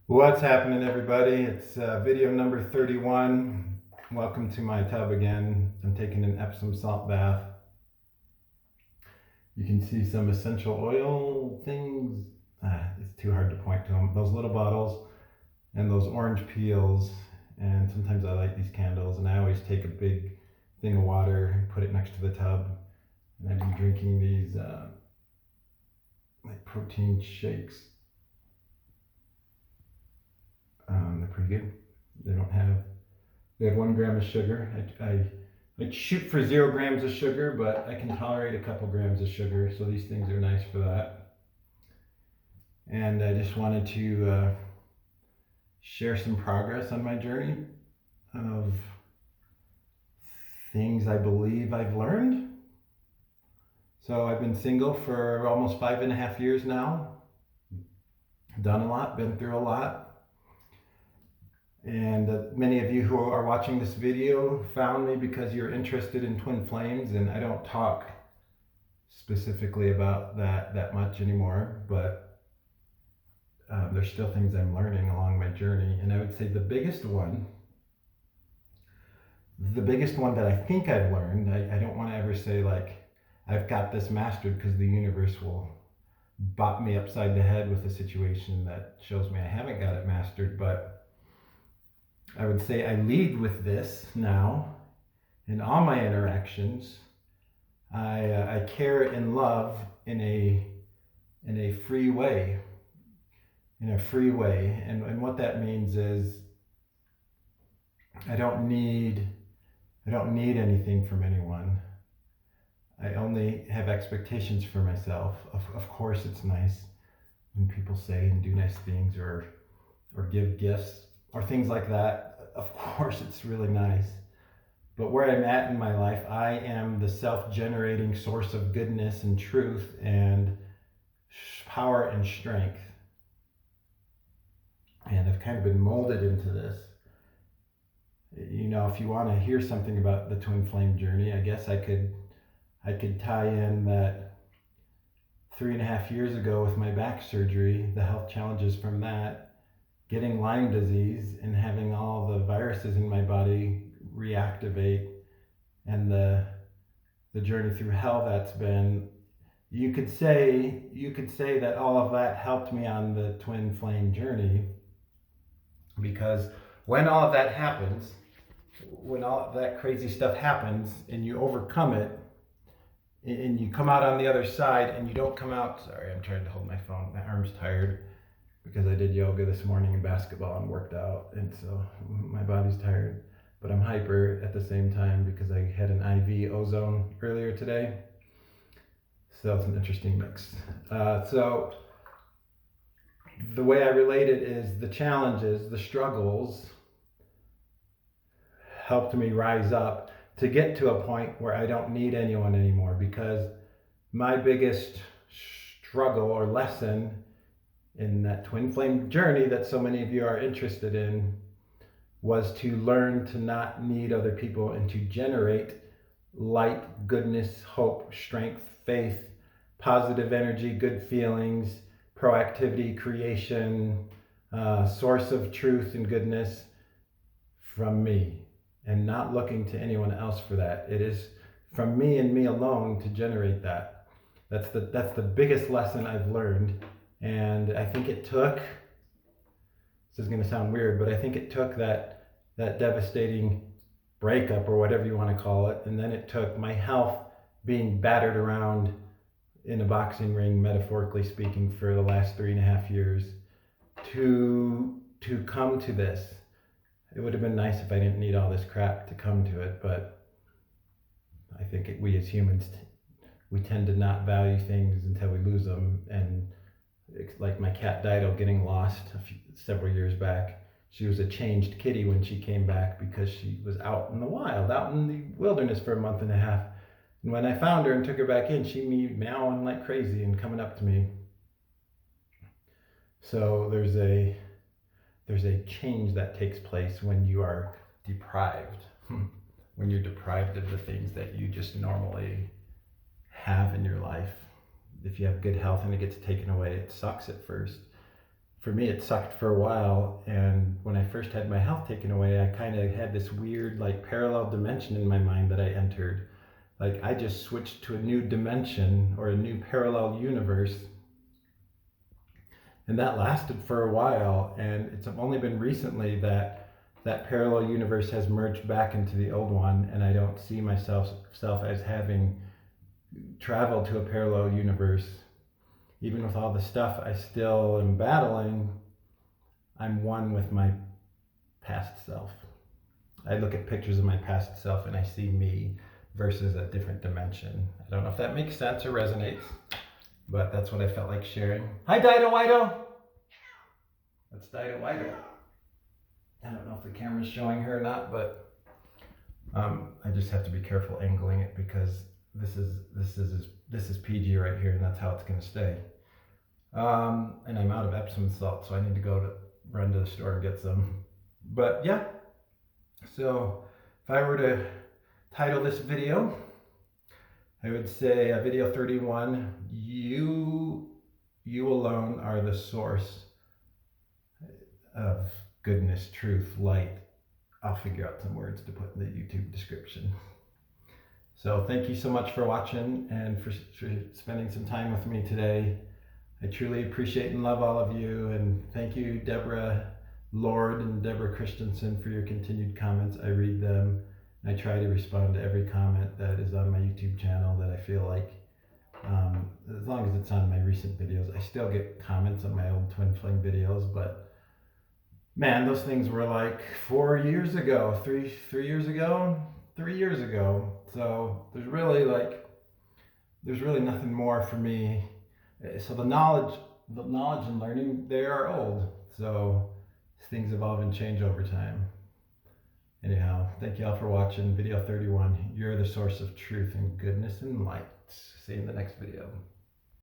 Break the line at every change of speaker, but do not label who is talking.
What's happening, everybody? It's video number 31. Welcome to my tub again. I'm taking an Epsom salt bath. You can see some essential oil things. It's too hard to point to them. Those little bottles and those orange peels. And sometimes I light these candles, and I always take a big thing of water and put it next to the tub. And I've been drinking these like protein shakes. They're pretty good. They have 1 gram of sugar. I shoot for 0 grams of sugar, but I can tolerate a couple grams of sugar, so these things are nice for that. And I just wanted to share some progress on my journey of things I believe I've learned. So I've been single for almost 5.5 years now. Done a lot, been through a lot. And many of you who are watching this video found me because you're interested in twin flames, and I don't talk specifically about that much anymore, but there's still things I'm learning along my journey. And I would say the biggest one that I think I've learned, I don't want to ever say like I've got this mastered, because the universe will bop me upside the head with a situation that shows me I haven't got it mastered, but I would say I lead with this now in all my interactions. I care and love in a free way, and what that means is I don't need anything from anyone. I only have expectations for myself. Of course, it's nice when people say and do nice things, or give gifts or things like that. Of course, it's really nice. But where I'm at in my life, I am the self-generating source of goodness and truth and power and strength. And I've kind of been molded into this. You know, if you want to hear something about the twin flame journey, I guess I could tie in that 3.5 years ago with my back surgery, the health challenges from that, getting Lyme disease and having all the viruses in my body reactivate, and the journey through hell that's been. You could say that all of that helped me on the twin flame journey, because when all of that happens, when all of that crazy stuff happens and you overcome it and you come out on the other side, and you don't come out, sorry, I'm trying to hold my phone, my arm's tired because I did yoga this morning and basketball and worked out, and so my body's tired, but I'm hyper at the same time because I had an IV ozone earlier today. So it's an interesting mix. So the way I relate it is the challenges, the struggles helped me rise up to get to a point where I don't need anyone anymore, because my biggest struggle or lesson in that twin flame journey that so many of you are interested in was to learn to not need other people and to generate light, goodness, hope, strength, faith, positive energy, good feelings, proactivity, creation, source of truth and goodness from me, and not looking to anyone else for that. It is from me and me alone to generate that. That's the biggest lesson I've learned. And I think it took, this is going to sound weird, but I think it took that devastating breakup, or whatever you want to call it, and then it took my health being battered around in a boxing ring, metaphorically speaking, for the last 3.5 years to come to this. It would have been nice if I didn't need all this crap to come to it, but I think we as humans, we tend to not value things until we lose them. And like my cat Dido getting lost several years back. She was a changed kitty when she came back, because she was out in the wild, out in the wilderness for a month and a half. And when I found her and took her back in, she meowing like crazy and coming up to me. So there's a change that takes place when you are deprived. When you're deprived of the things that you just normally have in your life. If you have good health and it gets taken away, it sucks at first. for me, it sucked for a while. And when I first had my health taken away, I kind of had this weird, like, parallel dimension in my mind that I entered. Like, I just switched to a new dimension or a new parallel universe. And that lasted for a while. And it's only been recently that that parallel universe has merged back into the old one. And I don't see myself as having traveled to a parallel universe. Even with all the stuff I still am battling, I'm one with my past self. I look at pictures of my past self and I see me versus a different dimension. I don't know if that makes sense or resonates, but that's what I felt like sharing. Hi, Dido Wido. That's Dido Wido. I don't know if the camera's showing her or not, but I just have to be careful angling it because this is PG right here, and that's how it's going to stay. And I'm out of Epsom salt, so I need to run to the store and get some. But yeah, so if I were to title this video, I would say video 31, you alone are the source of goodness, truth, light. I'll figure out some words to put in the YouTube description. So thank you so much for watching and for spending some time with me today. I truly appreciate and love all of you. And thank you, Deborah Lord and Deborah Christensen, for your continued comments. I read them. I try to respond to every comment that is on my YouTube channel that I feel like, as long as it's on my recent videos. I still get comments on my old Twin Flame videos, but man, those things were like 4 years ago, 3 years ago, 3 years ago. So there's really nothing more for me. So the knowledge and learning, they are old. So things evolve and change over time. Anyhow, thank you all for watching video 31. You're the source of truth and goodness and light. See you in the next video.